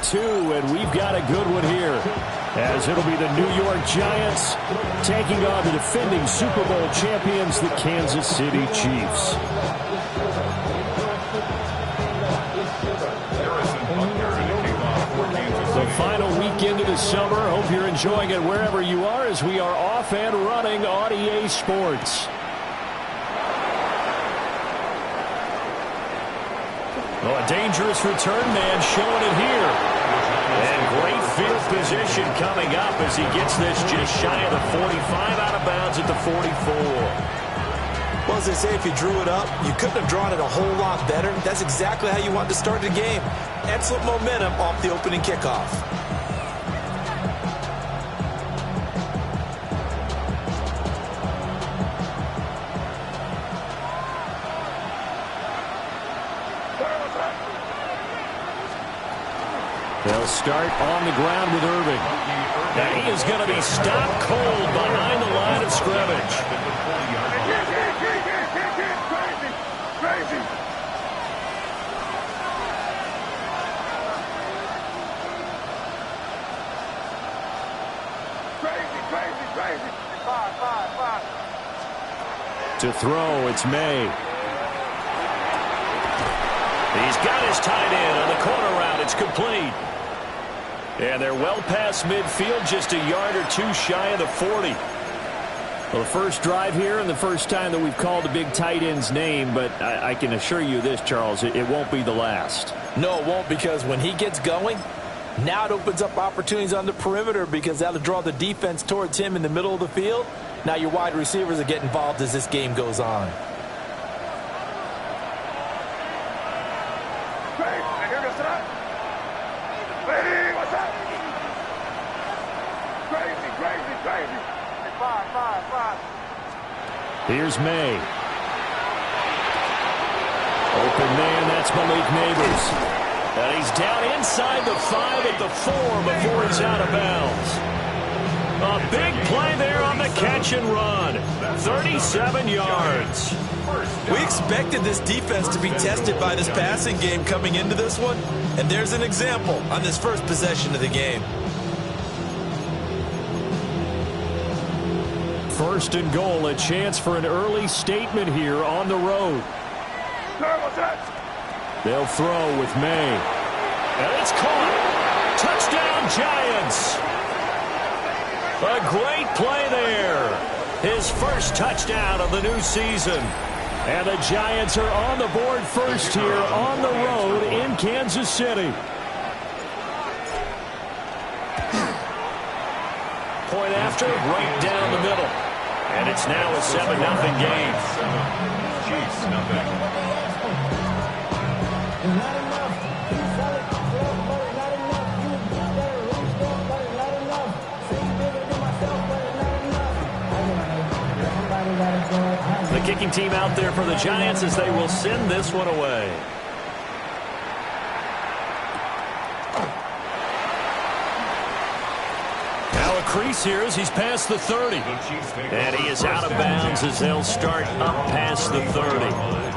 2, and we've got a good one here, as it'll be the New York Giants taking on the defending Super Bowl champions, the Kansas City Chiefs. The final weekend of the summer. Hope you're enjoying it wherever you are, as we are off and running on EA Sports. Oh, a dangerous return man showing it here. And great field position coming up as he gets this just shy of the 45, out of bounds at the 44. Well, as they say, if you drew it up, you couldn't have drawn it a whole lot better. That's exactly how you want to start the game. Excellent momentum off the opening kickoff. They'll start on the ground with Irving. Now he is going to be stopped cold behind the line of scrimmage. To throw, it's May. He's got his tight end on the corner route. It's complete. And they're well past midfield, just a yard or two shy of the 40. Well, the first drive here and the first time that we've called a big tight end's name, but I can assure you this, Charles, it won't be the last. No, it won't, because when he gets going, now it opens up opportunities on the perimeter, because that'll draw the defense towards him in the middle of the field. Now your wide receivers will get involved as this game goes on. Here's May. Open man, that's Malik Neighbors. And he's down inside the 5 at the 4 before he's out of bounds. A big play there on the catch and run. 37 yards. We expected this defense to be tested by this passing game coming into this one, and there's an example on this first possession of the game. First and goal, a chance for an early statement here on the road. They'll throw with May. And it's caught. Touchdown, Giants. A great play there. His first touchdown of the new season. And the Giants are on the board first here on the road in Kansas City. Point after, right down the middle. And it's now a 7-0 game. Chiefs, nothing. The kicking team out there for the Giants as they will send this one away. Now a crease here as he's past the 30. And he is out of bounds as they'll start up past the 30.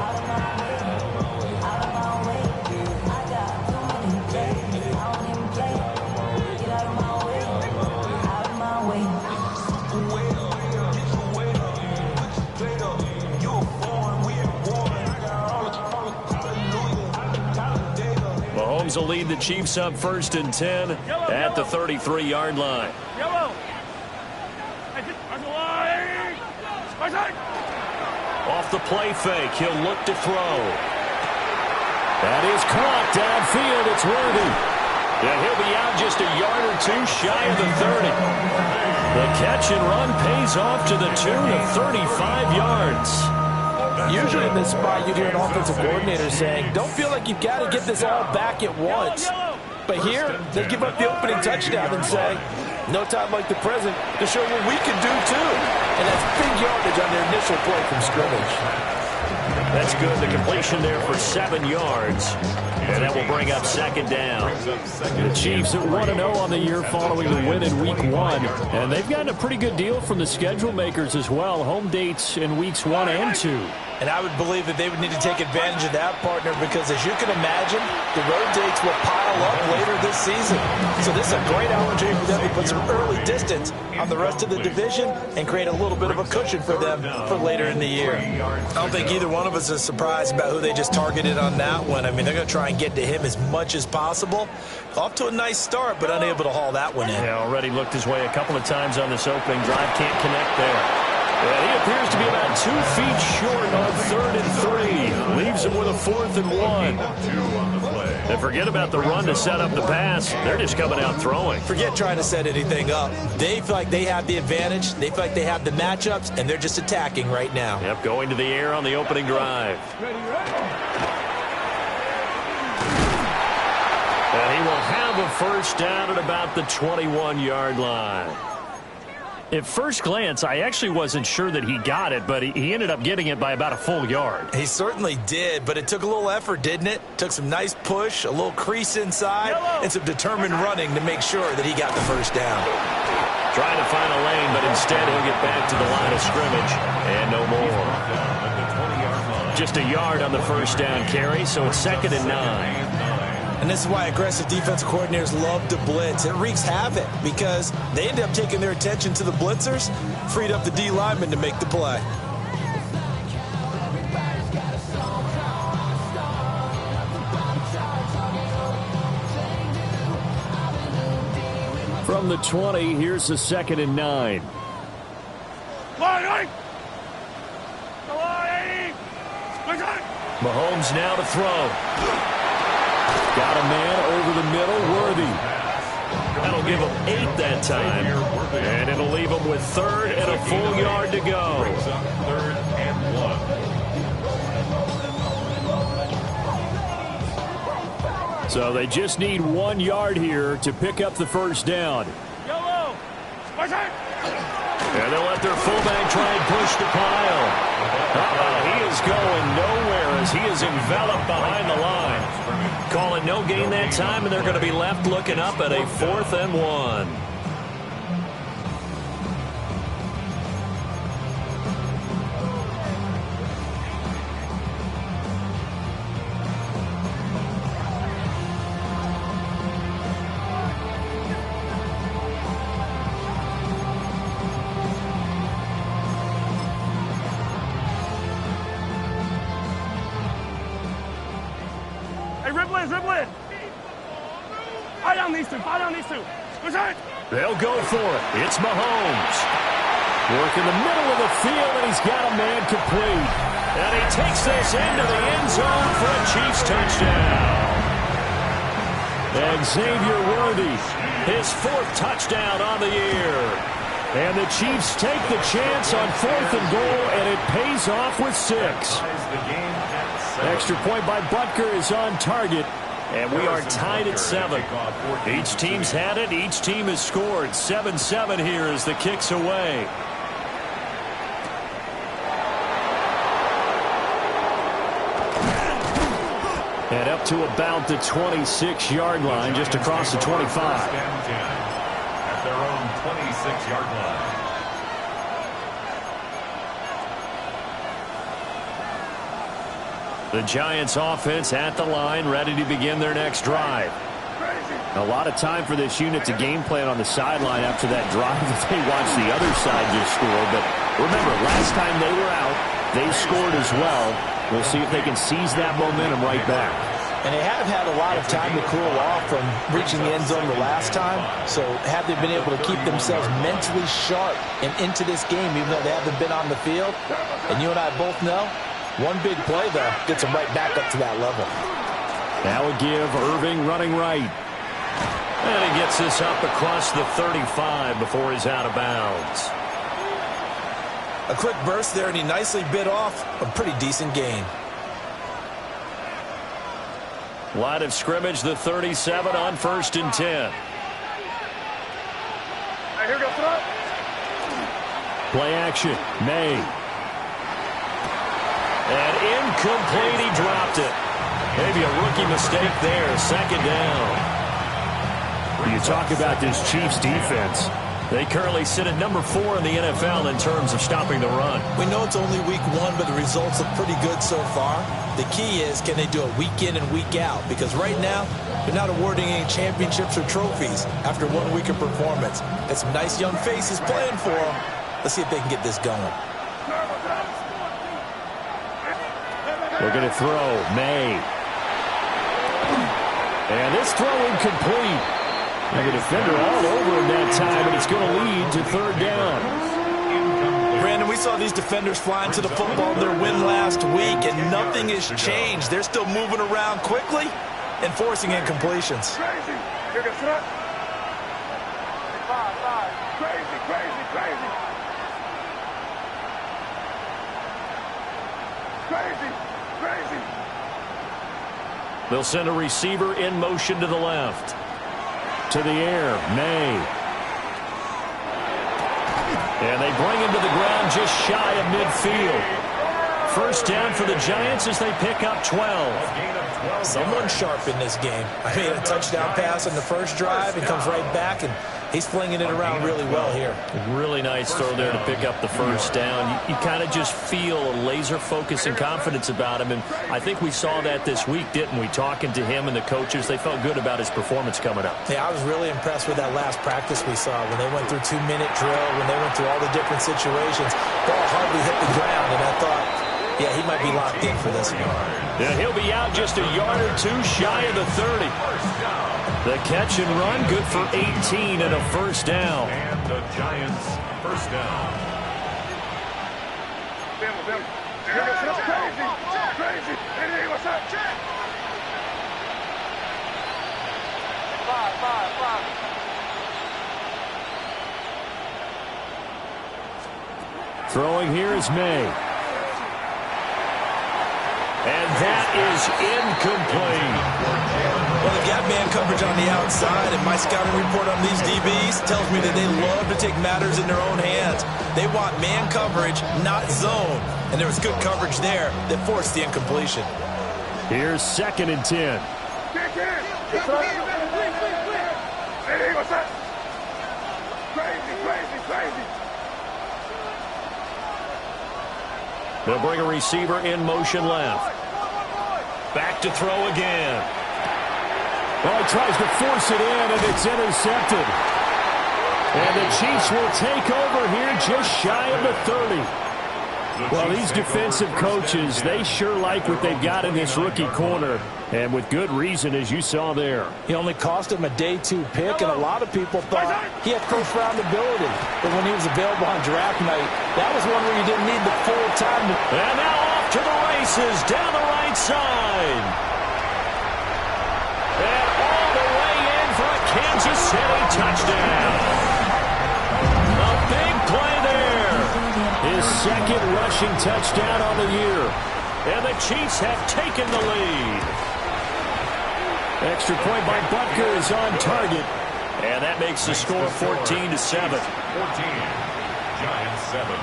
Mahomes will lead the Chiefs up 1st and 10 at the 33-yard line. Off the play fake, he'll look to throw. That is caught downfield. It's Worthy. And he'll be out just a yard or two shy of the 30. The catch and run pays off to the tune of 35 yards. Usually in this spot, you'd hear an offensive coordinator saying, don't feel like you've got to get this all back at once. But here, they give up the opening touchdown and say, no time like the present to show what we can do too. And that's big yardage on their initial play from scrimmage. That's good. The completion there for 7 yards. And that will bring up 2nd down. The Chiefs at 1-0 on the year following the win in Week 1. And they've gotten a pretty good deal from the schedule makers as well. Home dates in Weeks 1 and 2. And I would believe that they would need to take advantage of that, partner, because as you can imagine, the road dates will pile up later this season. So this is a great opportunity for them to put some early distance on the rest of the division and create a little bit of a cushion for them for later in the year. I don't think either one of us is surprised about who they just targeted on that one. I mean, they're going to try and get to him as much as possible. Off to a nice start, but unable to haul that one in. Yeah, already looked his way a couple of times on this opening drive. Can't connect there. And he appears to be about 2 feet short on 3rd and 3. Leaves him with a 4th and 1. And forget about the run to set up the pass. They're just coming out throwing. Forget trying to set anything up. They feel like they have the advantage. They feel like they have the matchups, and they're just attacking right now. Yep, going to the air on the opening drive. And he will have a first down at about the 21-yard line. At first glance, I actually wasn't sure that he got it, but he ended up getting it by about a full yard. He certainly did, but it took a little effort, didn't it? Took some nice push, a little crease inside, and some determined running to make sure that he got the first down. Trying to find a lane, but instead he'll get back to the line of scrimmage, and no more. Just a yard on the first down carry, so it's 2nd and 9. And this is why aggressive defensive coordinators love to blitz. It wreaks havoc because they end up taking their attention to the blitzers, freed up the D lineman to make the play. From the 20, here's the 2nd and 9. Mahomes now to throw. Got a man over the middle, Worthy. That'll give him 8 that time. And it'll leave him with 3rd and a full yard to go. 3rd and 1. So they just need 1 yard here to pick up the first down. And they'll let their fullback try and push the pile. He is going nowhere as he is enveloped behind the line. Calling no gain that time, and they're going to be left looking up at a 4th and 1. They'll go for it. It's Mahomes. Working the middle of the field, and he's got a man complete. And he takes this into the end zone for a Chiefs touchdown. And Xavier Worthy, his 4th touchdown on the year. And the Chiefs take the chance on 4th and goal, and it pays off with 6. Extra point by Butker is on target. And we are tied at 7. Each team's had it. Each team has scored. 7-7 here as the kick's away. And up to about the 26-yard line, just across the 25. At their own 26-yard line. The Giants offense at the line, ready to begin their next drive. A lot of time for this unit to game plan on the sideline after that drive that they watched the other side just score. But remember, last time they were out, they scored as well. We'll see if they can seize that momentum right back. And they have had a lot of time to cool off from reaching the end zone the last time. So have they been able to keep themselves mentally sharp and into this game, even though they haven't been on the field? And you and I both know, one big play, though, gets them right back up to that level. That would give Irving running right. And he gets this up across the 35 before he's out of bounds. A quick burst there, and he nicely bit off a pretty decent gain. Line of scrimmage, the 37 on 1st and 10. Here we go, throw. Play action, May. And incomplete, he dropped it. Maybe a rookie mistake there, 2nd down. You talk about this Chiefs defense. They currently sit at number 4 in the NFL in terms of stopping the run. We know it's only week 1, but the results look pretty good so far. The key is, can they do it week in and week out? Because right now, they're not awarding any championships or trophies after 1 week of performance. Got some nice young faces playing for them. Let's see if they can get this going. Looking to throw, May. And this throw incomplete. And the defender all over him that time, and it's going to lead to third down. Brandon, we saw these defenders flying to the football in their win last week, and nothing has changed. They're still moving around quickly and forcing incompletions. Crazy. They'll send a receiver in motion to the left. To the air, May. And they bring him to the ground just shy of midfield. First down for the Giants as they pick up 12. Someone sharp in this game. I mean, a touchdown pass on the first drive and comes right back, and he's flinging it around really well here. Really nice throw there to pick up the first down. You kind of just feel a laser focus and confidence about him, and I think we saw that this week, didn't we? Talking to him and the coaches, they felt good about his performance coming up. Yeah, I was really impressed with that last practice we saw when they went through 2-minute drill, when they went through all the different situations. Ball hardly hit the ground, and I thought, yeah, he might be locked in for this one. Yeah, he'll be out just a yard or two shy of the 30. The catch and run, good for 18 and a first down. And the Giants first down. Crazy. Hey, what's up? Five. Throwing here is May. And that is incomplete. Well, they've got man coverage on the outside, and my scouting report on these DBs tells me that they love to take matters in their own hands. They want man coverage, not zone. And there was good coverage there that forced the incompletion. Here's 2nd and 10. Hey, what's up? Crazy. They'll bring a receiver in motion left. Back to throw again. Well, he tries to force it in, and it's intercepted. And the Chiefs will take over here just shy of the 30. Well, these defensive coaches, they sure like what they've got in this rookie corner, and with good reason, as you saw there. He only cost him a day 2 pick, and a lot of people thought he had first-round ability. But when he was available on draft night, that was one where you didn't need the full time. And now off to the races down the right side. And all the way in for a Kansas City touchdown. A big play there. His 2nd rushing touchdown on the year. And the Chiefs have taken the lead. Extra point by Butker is on target. And that makes the score 14-7. 14. Giants 7.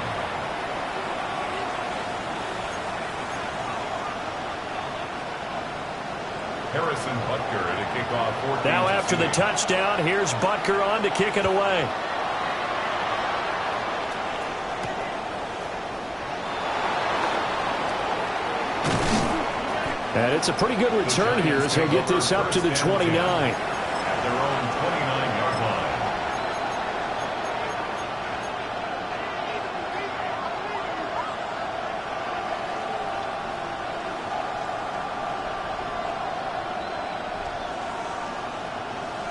Harrison Butker to kick off 14. Now after the touchdown, here's Butker on to kick it away. And it's a pretty good return here as they get this up to the 29. At their own 29-yard line.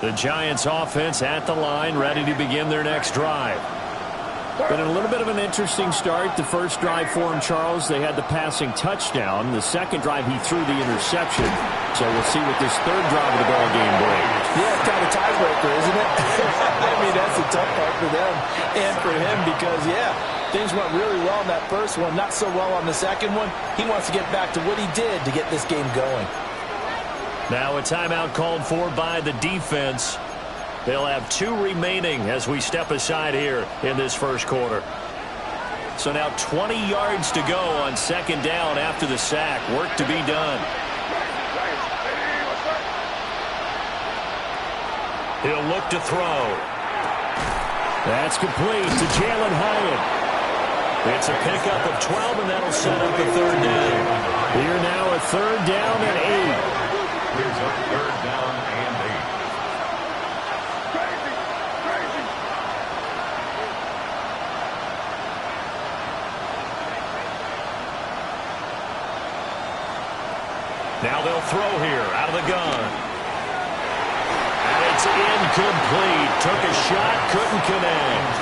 The Giants offense at the line, ready to begin their next drive. Been a little bit of an interesting start. The first drive for him, Charles, they had the passing touchdown. The second drive, he threw the interception. So we'll see what this third drive of the ball game brings. Yeah, it's kind of a tiebreaker, isn't it? I mean, that's a tough part for them and for him because, yeah, things went really well in that first one, not so well on the second one. He wants to get back to what he did to get this game going. Now a timeout called for by the defense. They'll have 2 remaining as we step aside here in this first quarter. So now 20 yards to go on 2nd down after the sack. Work to be done. He'll look to throw. That's complete to Jalen Hyatt. It's a pickup of 12, and that'll set up a third down. Here now a third down and 8. Brings up third down and 8. Crazy, crazy. Now they'll throw here out of the gun. And it's incomplete. Took a shot, couldn't connect.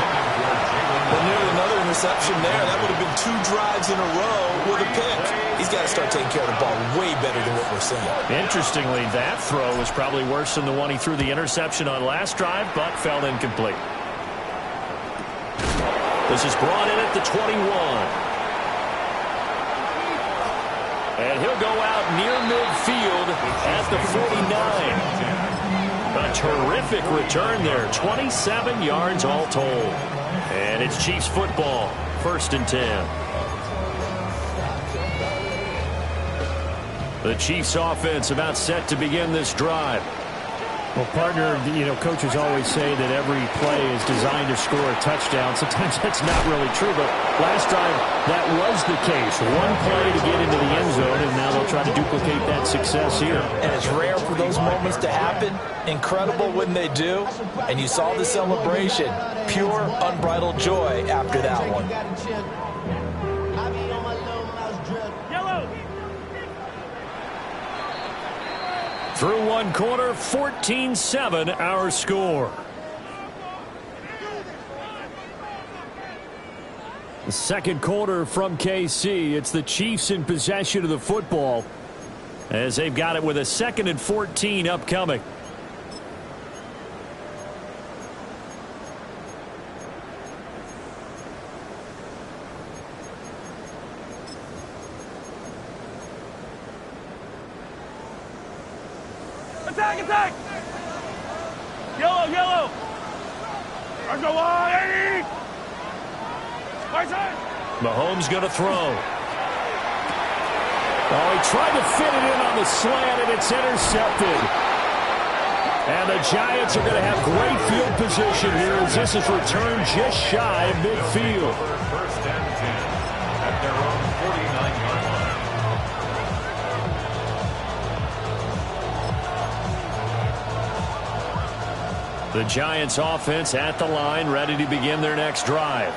Well, nearly another interception there. That would have been 2 drives in a row with a pick. He's got to start taking care of the ball way better than what we're seeing. Interestingly, that throw was probably worse than the one he threw the interception on last drive, but fell incomplete. This is brought in at the 21. And he'll go out near midfield at the 49. A terrific return there. 27 yards all told. And it's Chiefs football. 1st and 10. The Chiefs offense about set to begin this drive. Well, partner, coaches always say that every play is designed to score a touchdown. Sometimes that's not really true, but last drive, that was the case. One play to get into the end zone, and now they'll try to duplicate that success here. And it's rare for those moments to happen. Incredible when they do. And you saw the celebration. Pure, unbridled joy after that one. Through one quarter, 14-7 our score. The second quarter from KC. It's the Chiefs in possession of the football as they've got it with a 2nd and 14 upcoming. Attack, attack! Yellow, yellow! Let's go wide! Right side! Mahomes going to throw. Oh, he tried to fit it in on the slant, and it's intercepted. And the Giants are going to have great field position here as this is returned just shy of midfield. 1st and 10 at their own 49-yard line. The Giants offense at the line, ready to begin their next drive.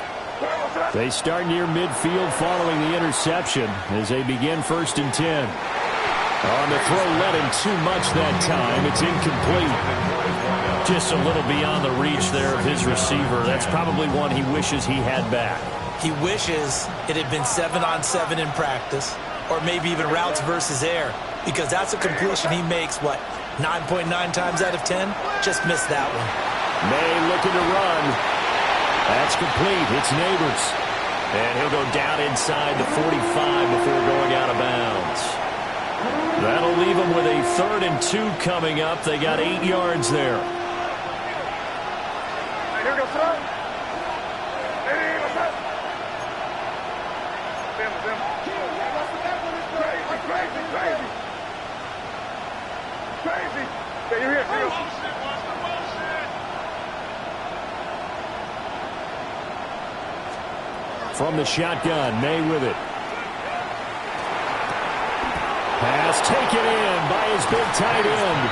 They start near midfield following the interception as they begin 1st and 10. On the throw, led him too much that time. It's incomplete. Just a little beyond the reach there of his receiver. That's probably one he wishes he had back. He wishes it had been 7-on-7 in practice, or maybe even routes versus air, because that's a completion he makes, 9.9 times out of 10? Just missed that one. May looking to run. That's complete. It's Neighbors. And he'll go down inside the 45 before going out of bounds. That'll leave them with a 3rd and 2 coming up. They got 8 yards there. Hey, here we go, son. Hey, what's up? Them. Crazy, crazy, crazy. Crazy. Yeah, you're here, here. From the shotgun, May with it. Pass taken in by his big tight end.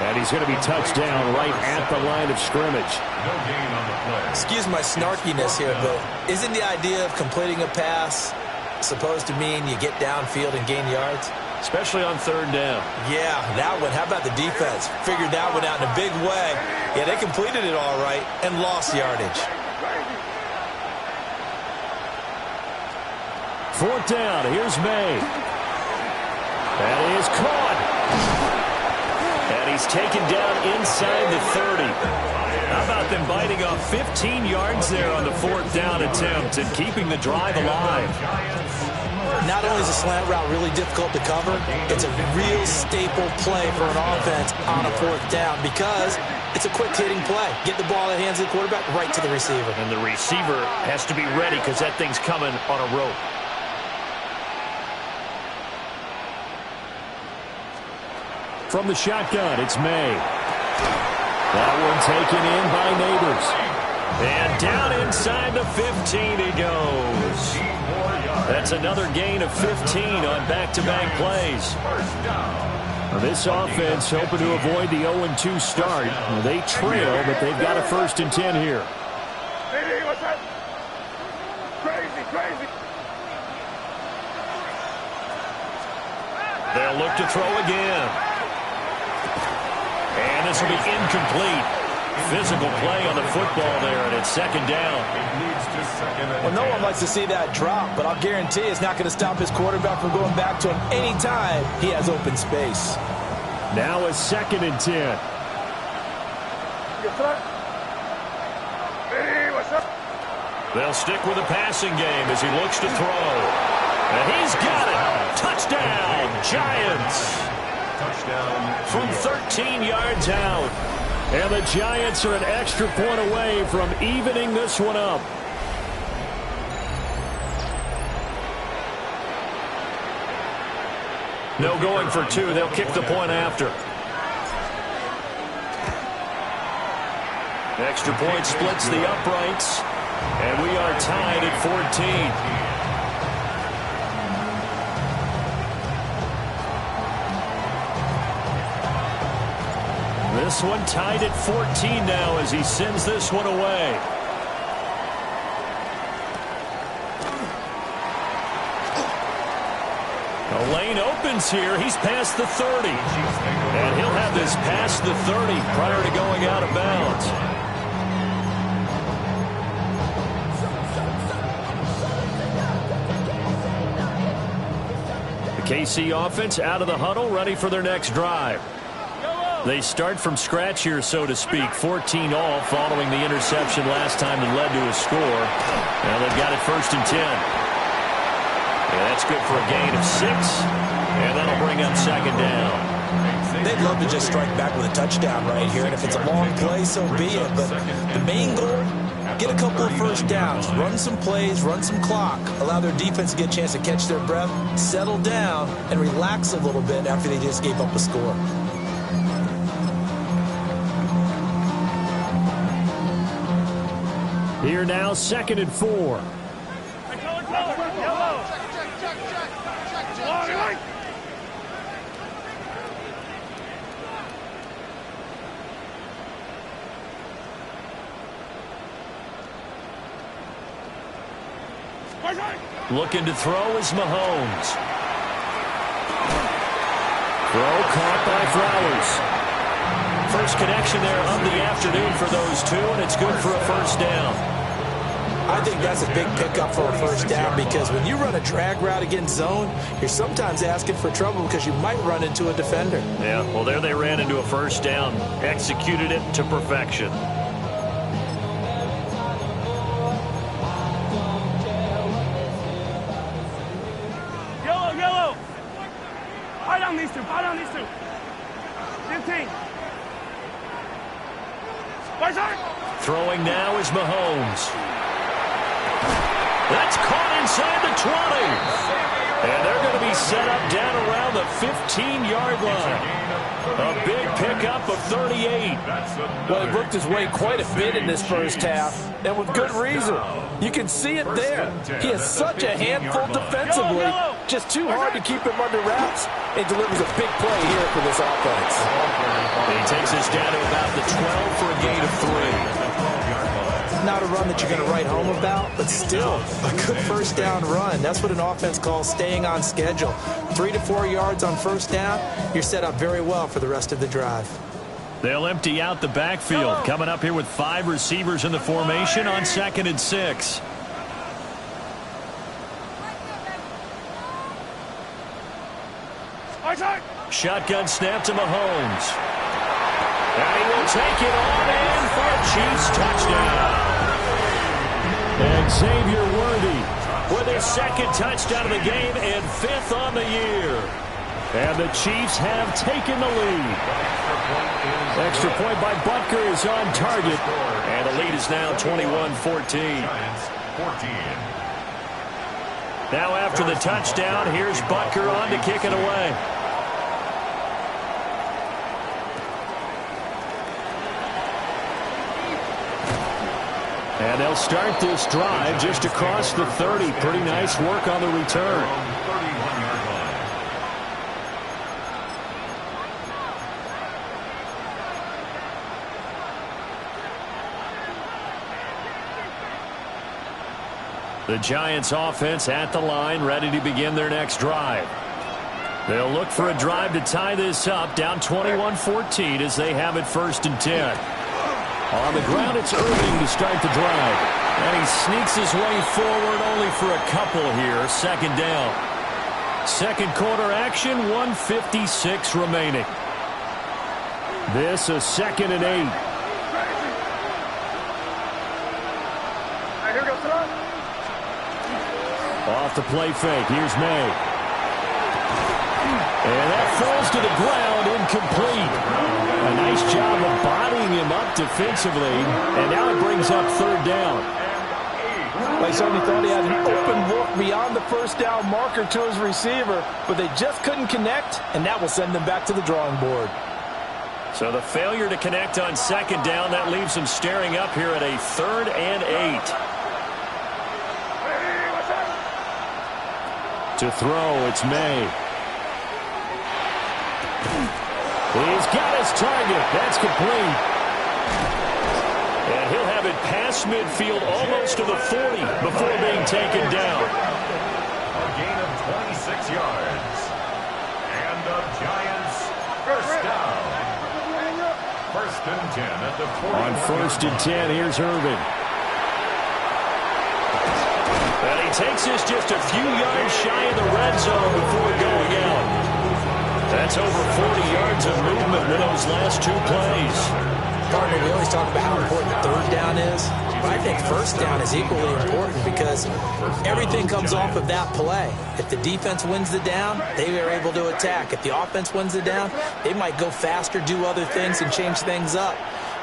And he's going to be touched down right at the line of scrimmage. No gain on the play. Excuse my snarkiness here, but isn't the idea of completing a pass supposed to mean you get downfield and gain yards? Especially on 3rd down. Yeah, that one. How about the defense? Figured that one out in a big way. Yeah, they completed it all right and lost yardage. 4th down. Here's May. That is caught. And he's taken down inside the 30. How about them biting off 15 yards there on the 4th down attempt and keeping the drive alive? Not only is a slant route really difficult to cover, it's a real staple play for an offense on a 4th down because it's a quick-hitting play. Get the ball in the hands of the quarterback right to the receiver. And the receiver has to be ready because that thing's coming on a rope. From the shotgun, it's May. That one taken in by Neighbors. And down inside the 15 he goes. That's another gain of 15 on back-to-back plays. Now this offense hoping to avoid the 0-2 start. Well, they trail, but they've got a 1st and 10 here. Hey, what's up? Crazy, crazy. They'll look to throw again. And this will be incomplete. Physical play on the football there, and it's 2nd down. Well, no one likes to see that drop, but I'll guarantee it's not going to stop his quarterback from going back to him anytime he has open space. Now a 2nd and 10. Hey, what's up? They'll stick with the passing game as he looks to throw. And he's got it. Touchdown, Giants. Touchdown. From 13 yards out. And the Giants are an extra point away from evening this one up. No going for 2. They'll kick the point after. Extra point splits the uprights. And we are tied at 14. This one tied at 14 now as he sends this one away. The lane opens here. He's past the 30. And he'll have this past the 30 prior to going out of bounds. The KC offense out of the huddle, ready for their next drive. They start from scratch here, so to speak. 14 all following the interception last time that led to a score. Now they've got it 1st and 10. Yeah, that's good for a gain of 6. And that'll bring up 2nd down. They'd love to just strike back with a touchdown right here. And if it's a long play, so be it. But the main goal, get a couple of 1st downs. Run some plays, run some clock. Allow their defense to get a chance to catch their breath, settle down, and relax a little bit after they just gave up a score. Here now, 2nd and 4. Yellow. Looking to throw is Mahomes. Throw caught by Flowers. First connection there of the afternoon for those two, and it's good for a 1st down. I think that's a big pickup for a 1st down because when you run a drag route against zone, you're sometimes asking for trouble because you might run into a defender. Yeah, well, there they ran into a 1st down. Executed it to perfection. Yellow. Buy down these two. 15. Throwing now is Mahomes. That's caught inside the 20. And they're going to be set up down around the 15-yard line. A big pickup of 38. Well, he worked his way quite a bit in this 1st half, and with good reason. You can see it there. He is such a handful defensively, just too hard to keep him under wraps, and delivers a big play here for this offense. And he takes us down to about the 12 for a gain of 3. Not a run that you're going to write home about, but still a good 1st down run. That's what an offense calls staying on schedule. 3 to 4 yards on 1st down, you're set up very well for the rest of the drive. They'll empty out the backfield. Coming up here with 5 receivers in the formation on 2nd and 6. Shotgun snap to Mahomes. And he will take it on in for a Chiefs touchdown. And Xavier Worthy with his 2nd touchdown of the game and 5th on the year. And the Chiefs have taken the lead. Extra point by Butker is on target. And the lead is now 21-14. Now after the touchdown, here's Butker on to kick it away. And they'll start this drive just across the 30. Pretty nice work on the return. The Giants offense at the line, ready to begin their next drive. They'll look for a drive to tie this up, down 21-14 as they have it 1st and 10. On the ground, it's Irving to start the drive. And he sneaks his way forward only for a couple here. 2nd down. 2nd quarter action, 1:56 remaining. This a 2nd and 8. Here goes Salah. Off the play fake. Here's May. And that falls to the ground, incomplete. A nice job of bodying him up defensively. And now it brings up 3rd down. They certainly thought he had an open look beyond the 1st down marker to his receiver, but they just couldn't connect, and that will send them back to the drawing board. So the failure to connect on 2nd down, that leaves them staring up here at a 3rd and 8. To throw, it's May. He's got his target. That's complete. And he'll have it past midfield almost to the 40 before being taken down. A gain of 26 yards. And the Giants first down. 1st and 10 at the 40. On 1st and 10, here's Irving. And he takes this just a few yards shy of the red zone before going out. That's over 40 yards of movement in those last 2 plays. Partner, we always talk about how important 3rd down is, but I think 1st down is equally important because everything comes off of that play. If the defense wins the down, they are able to attack. If the offense wins the down, they might go faster, do other things, and change things up.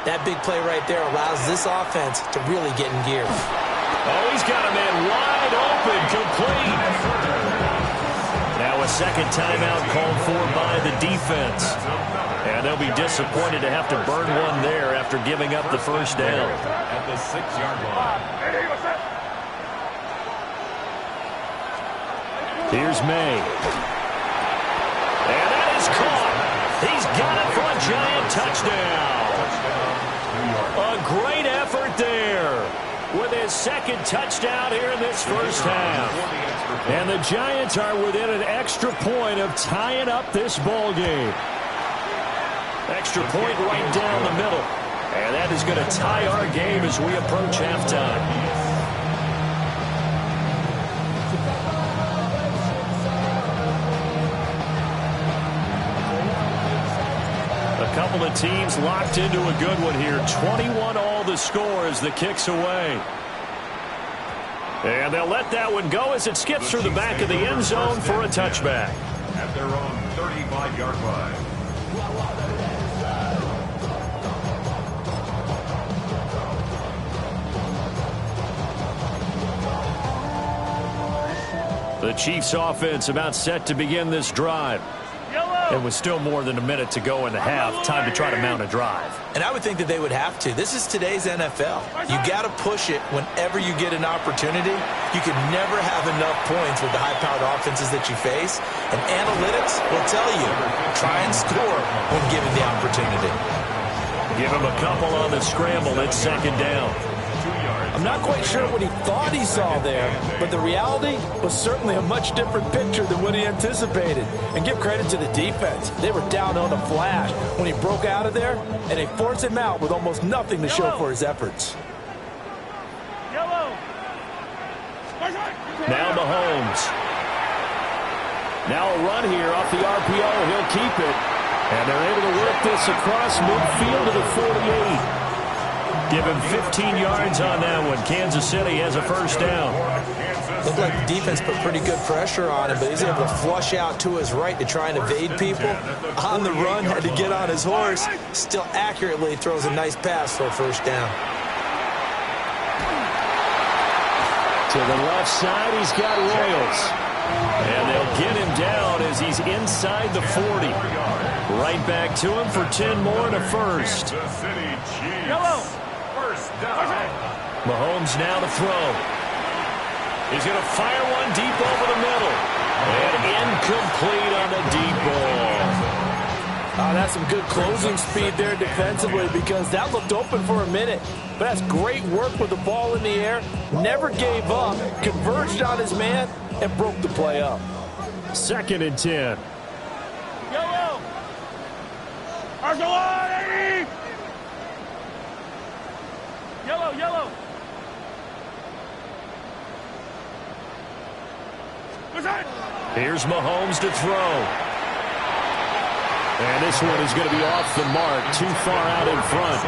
That big play right there allows this offense to really get in gear. Oh, he's got a man wide open, complete. Now a 2nd timeout called for by the defense. And they'll be disappointed to have to burn one there after giving up the 1st down. At the 6-yard line. Here's May. And that is caught. He's got it for a Giant touchdown. A great effort there with his 2nd touchdown here in this 1st half. And the Giants are within an extra point of tying up this ball game. Extra point right down the middle. And that is going to tie our game as we approach halftime. A couple of teams locked into a good one here. 21 all the score as the kick's away. And they'll let that one go as it skips through the back of the end zone for a touchback. At their own 35-yard line. The Chiefs offense about set to begin this drive. It was still more than a minute to go in the half. Time to try to mount a drive. And I would think that they would have to. This is today's NFL. You got to push it whenever you get an opportunity. You can never have enough points with the high-powered offenses that you face. And analytics will tell you, try and score when given the opportunity. Give him a couple on the scramble. It's 2nd down. I'm not quite sure what he thought he saw there, but the reality was certainly a much different picture than what he anticipated. And give credit to the defense. They were down on a flash when he broke out of there, and they forced him out with almost nothing to show for his efforts. Now Mahomes. Now a run here off the RPO. He'll keep it. And they're able to work this across midfield to the 48. Give him 15 yards on that one. Kansas City has a 1st down. Looked like the defense put pretty good pressure on him, but he's able to flush out to his right to try and evade people. On the run, had to get on his horse. Still accurately throws a nice pass for a 1st down. To the left side, he's got Royals. And they'll get him down as he's inside the 40. Right back to him for 10 more and a 1st. Kansas City Chiefs. First down. Mahomes now to throw. He's going to fire one deep over the middle. And incomplete on the deep ball. That's some good closing speed there defensively because that looked open for a minute. But that's great work with the ball in the air. Never gave up, converged on his man, and broke the play up. 2nd and 10. Yellow! Arsenal, Yellow, yellow! Here's Mahomes to throw. And this one is going to be off the mark, too far out in front.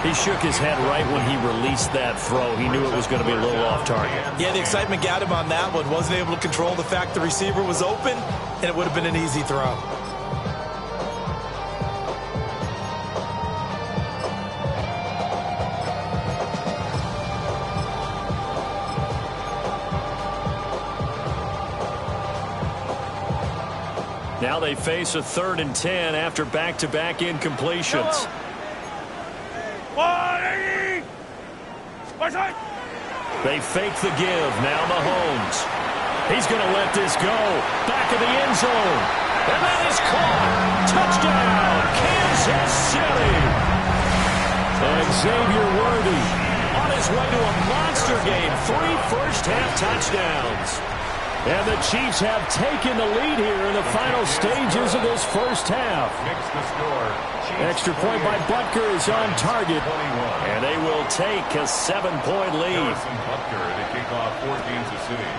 He shook his head right when he released that throw. He knew it was going to be a little off target. Yeah, the excitement got him on that one. Wasn't able to control the fact the receiver was open, and it would have been an easy throw. Now they face a 3rd and 10 after back-to-back incompletions. They fake the give. Now Mahomes. He's going to let this go. Back of the end zone. And that is caught. Touchdown, Kansas City. Xavier Worthy On his way to a monster game. 3 first-half touchdowns. And the Chiefs have taken the lead here in the final stages of this first half. Extra point by Butker is on target. And they will take a 7-point lead. Butker to kick off for Kansas City.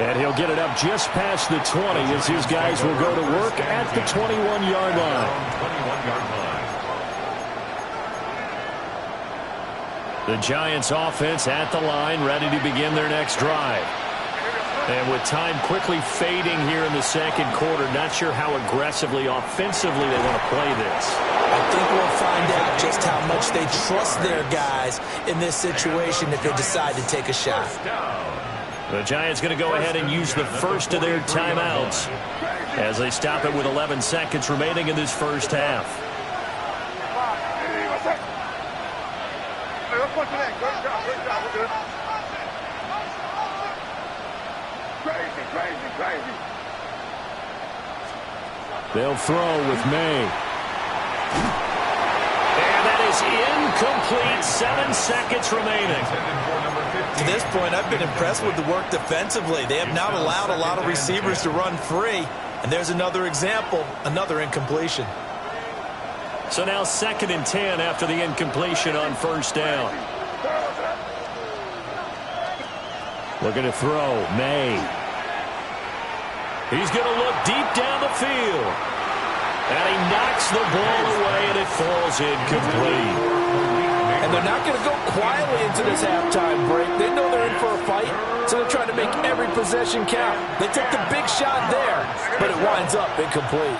And he'll get it up just past the 20 as his guys will go to work at the 21-yard line. 21-yard line. The Giants offense at the line, ready to begin their next drive. And with time quickly fading here in the second quarter, not sure how aggressively, offensively they want to play this. I think we'll find out just how much they trust their guys in this situation if they decide to take a shot. The Giants going to go ahead and use the first of their timeouts as they stop it with 11 seconds remaining in this first half. Crazy. They'll throw with May. And that is incomplete. 7 seconds remaining. To this point, I've been impressed with the work defensively. They have not allowed a lot of receivers to run free. And there's another example, another incompletion. So now 2nd and 10 after the incompletion on first down. Looking to throw, May. He's going to look deep down the field. And he knocks the ball away, and it falls incomplete. And they're not going to go quietly into this halftime break. They know they're in for a fight, so they're trying to make every possession count. They took the big shot there, but it winds up incomplete.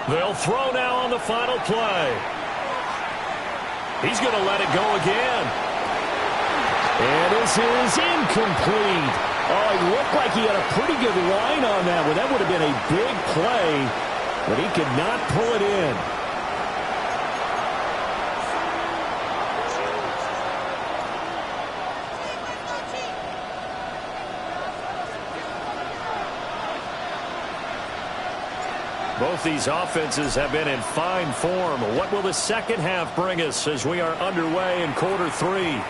They'll throw now on the final play. He's going to let it go again. And this is incomplete. Oh, it looked like he had a pretty good line on that one. That would have been a big play, but he could not pull it in. Both these offenses have been in fine form. What will the second half bring us as we are underway in quarter 3?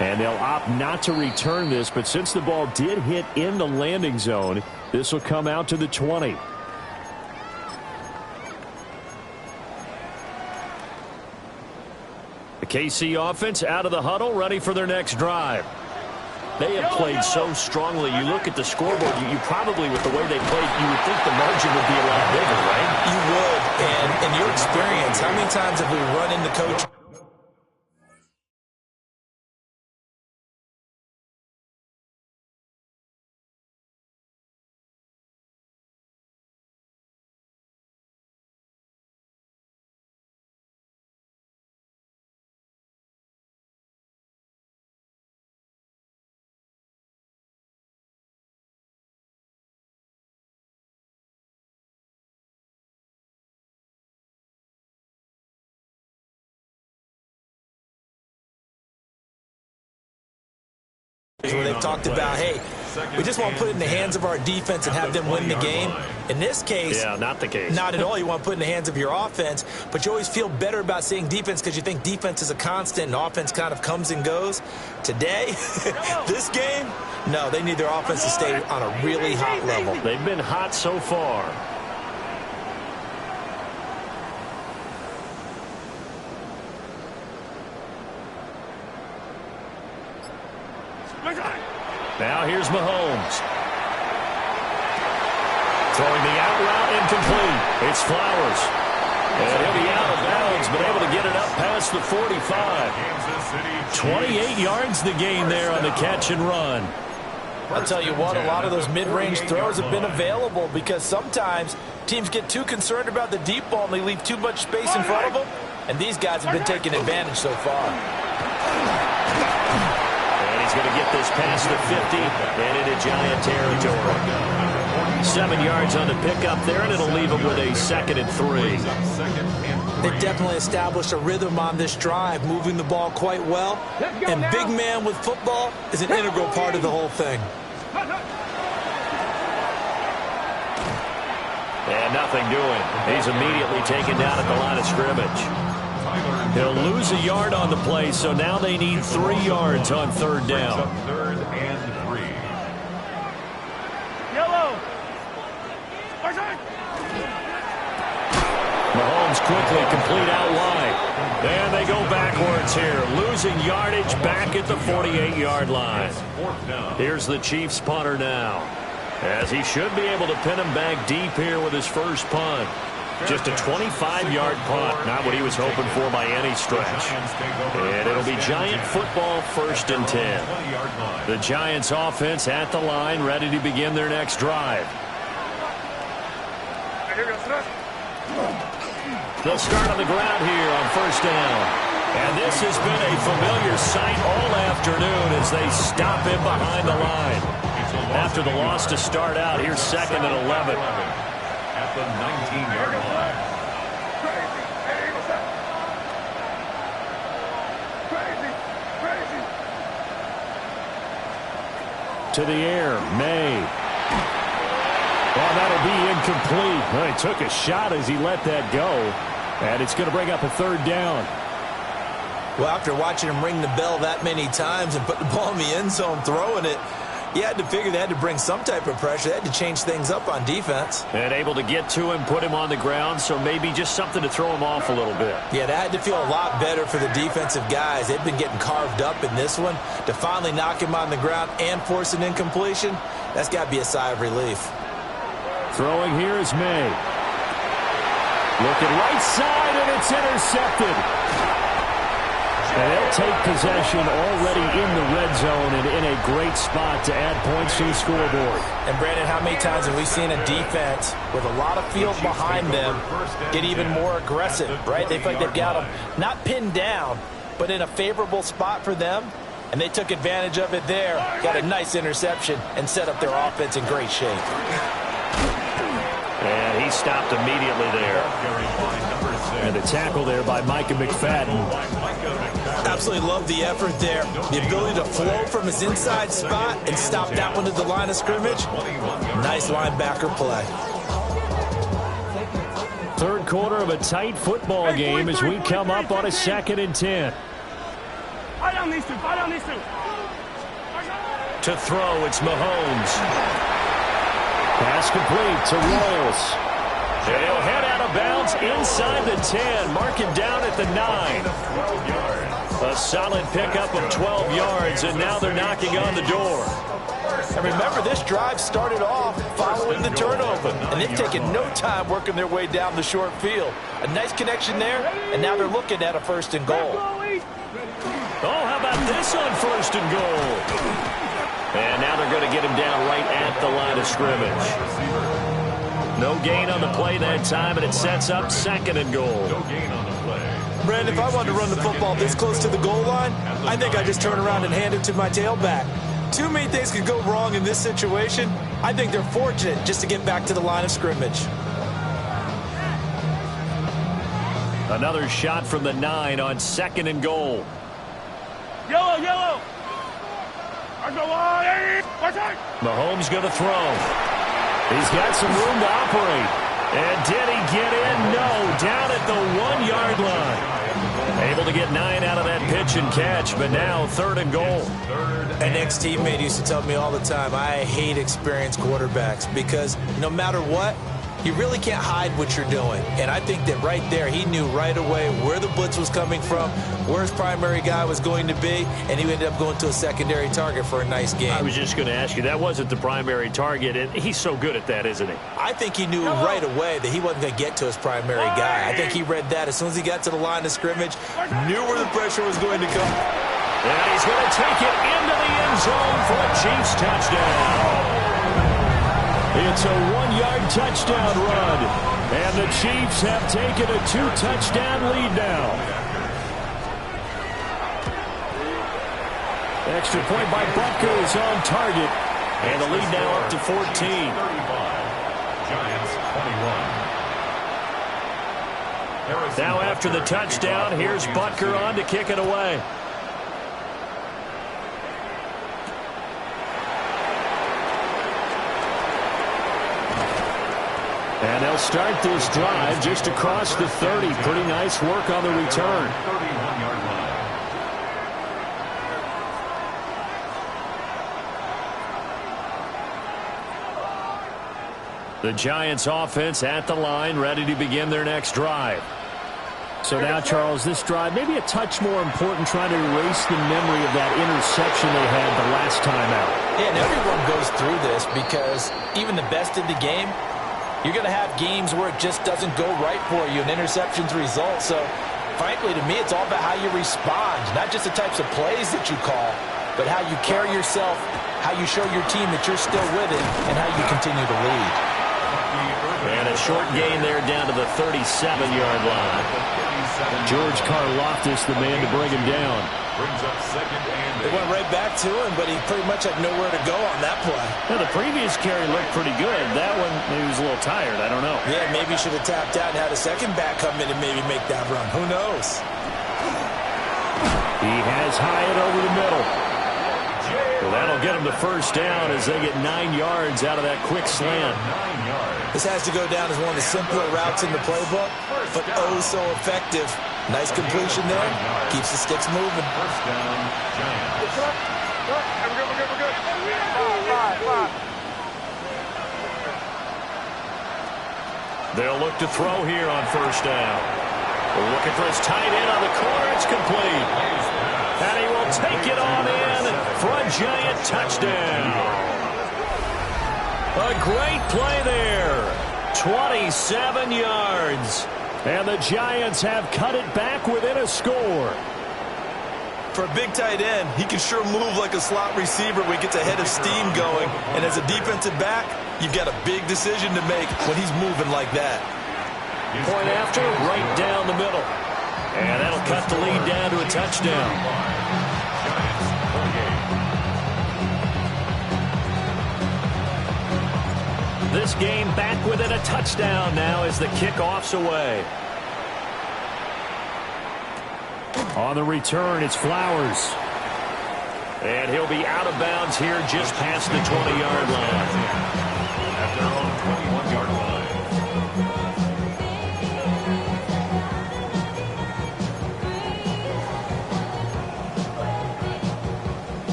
And they'll opt not to return this, but since the ball did hit in the landing zone, this will come out to the 20. The KC offense out of the huddle, ready for their next drive. They have played so strongly. You look at the scoreboard, you probably, with the way they played, you would think the margin would be a lot bigger, right? You would. And in your experience, how many times have we run into coach where they've talked about, hey, we just want to put it in the hands of our defense and have them win the game. In this case, yeah, not the case. Not at all. You want to put it in the hands of your offense, but you always feel better about seeing defense because you think defense is a constant and offense kind of comes and goes. Today, this game, no, they need their offense to stay on a really hot level. They've been hot so far. Now here's Mahomes. Throwing the out route incomplete. It's Flowers. And he'll be out of bounds, but able to get it up past the 45. 28 yards the gain there on the catch and run. I'll tell you what, a lot of those mid-range throws have been available because sometimes teams get too concerned about the deep ball and they leave too much space in front of them, and these guys have been taking advantage so far. He's going to get this past the 50 and into Giant territory. 7 yards on the pickup there, and it'll leave him with a 2nd and 3. They've definitely established a rhythm on this drive, moving the ball quite well. And big man with football is an integral part of the whole thing. And nothing doing. He's immediately taken down at the line of scrimmage. He'll lose a yard on the play, so now they need 3 yards on 3rd down. 3rd and 3. Yellow. Mahomes quickly complete out wide. And they go backwards here, losing yardage back at the 48-yard line. Here's the Chiefs punter now, as he should be able to pin him back deep here with his first punt. Just a 25-yard punt, not what he was hoping for by any stretch. And it'll be Giant football, 1st and 10. The Giants offense at the line, ready to begin their next drive. They'll start on the ground here on 1st down. And this has been a familiar sight all afternoon as they stop him behind the line. After the loss to start out, here's 2nd and 11. At the 19-yard line. To the air, May. Oh, that'll be incomplete. Well, he took a shot as he let that go. And it's going to bring up a 3rd down. Well, after watching him ring the bell that many times and put the ball in the end zone throwing it, you had to figure they had to bring some type of pressure. They had to change things up on defense. And able to get to him, put him on the ground, so maybe just something to throw him off a little bit. Yeah, that had to feel a lot better for the defensive guys. They've been getting carved up in this one. To finally knock him on the ground and force an incompletion, that's got to be a sigh of relief. Throwing here is May. Looking right side, and it's intercepted. And they'll take possession already in the red zone and in a great spot to add points to the scoreboard. And, Brandon, how many times have we seen a defense with a lot of field behind them get even more aggressive, right? They feel like they've got them not pinned down, but in a favorable spot for them, and they took advantage of it there, got a nice interception, and set up their offense in great shape. And he stopped immediately there. And a tackle there by Micah McFadden. Absolutely love the effort there. The ability to flow from his inside spot and stop that one at the line of scrimmage. Nice linebacker play. 3rd quarter of a tight football game as we come up on a 2nd and 10. To throw, it's Mahomes. Pass complete to Royals. He'll head out of bounds inside the 10. Mark him down at the 9. A solid pickup of 12 yards, and now they're knocking on the door. And remember, this drive started off following the turnover, and they've taken no time working their way down the short field. A nice connection there, and now they're looking at a 1st and goal. Oh, how about this on 1st and goal? And now they're going to get him down right at the line of scrimmage. No gain on the play that time, and it sets up 2nd and goal. Brandon, if I wanted to run the football this close to the goal line, I think I'd just turn around and hand it to my tailback. Too many things could go wrong in this situation. I think they're fortunate just to get back to the line of scrimmage. Another shot from the 9 on 2nd and goal. Yellow, yellow. Mahomes going to throw. He's got some room to operate. And did he get in? No, down at the 1-yard line. Able to get 9 out of that pitch and catch, but now 3rd and goal. An ex-teammate used to tell me all the time, I hate experienced quarterbacks because no matter what, you really can't hide what you're doing. And I think that right there, he knew right away where the blitz was coming from, where his primary guy was going to be, and he ended up going to a secondary target for a nice game. I was just going to ask you, that wasn't the primary target, and he's so good at that, isn't he? I think he knew right away that he wasn't going to get to his primary guy. I think he read that as soon as he got to the line of scrimmage, knew where the pressure was going to come. And he's going to take it into the end zone for a Chiefs touchdown. It's a 1-yard touchdown run, and the Chiefs have taken a 2-touchdown lead now. Extra point by Butker is on target, and the lead now up to 14. Giants 21. Now after the touchdown, here's Butker on to kick it away. And they'll start this drive just across the 30. Pretty nice work on the return. 31-yard line. The Giants offense at the line, ready to begin their next drive. So now, Charles, this drive maybe a touch more important, trying to erase the memory of that interception they had the last time out. Yeah, and everyone goes through this because even the best in the game, you're going to have games where it just doesn't go right for you, and interceptions result. So, frankly, to me, it's all about how you respond, not just the types of plays that you call, but how you carry yourself, how you show your team that you're still with it, and how you continue to lead. And a short gain there down to the 37-yard line. George Karlaftis, the man to bring him down. Brings up 2nd and 8. They went right back to him, but he pretty much had nowhere to go on that play. Now, the previous carry looked pretty good. That one, maybe he was a little tired. I don't know. Yeah, maybe he should have tapped out and had a second back come in and maybe make that run. Who knows? He has Hyatt over the middle. Well, that'll get him the first down as they get 9 yards out of that quick slant. 9 yards. This has to go down as one of the simpler routes in the playbook, but oh so effective. Nice completion there. Keeps the sticks moving. First down, Giants. We're good. Five. They'll look to throw here on first down. We're looking for his tight end on the corner. It's complete. And he will take it on in for a Giant touchdown. A great play there. 27 yards. And the Giants have cut it back within a score. For a big tight end, he can sure move like a slot receiver when he gets a head of steam going. And as a defensive back, you've got a big decision to make when he's moving like that. Point after, right down the middle. And that'll cut the lead down to a touchdown. Giants 28. This game back within a touchdown now as the kickoff's away. On the return, it's Flowers. And he'll be out of bounds here just past the 20-yard line. At their own 21-yard line.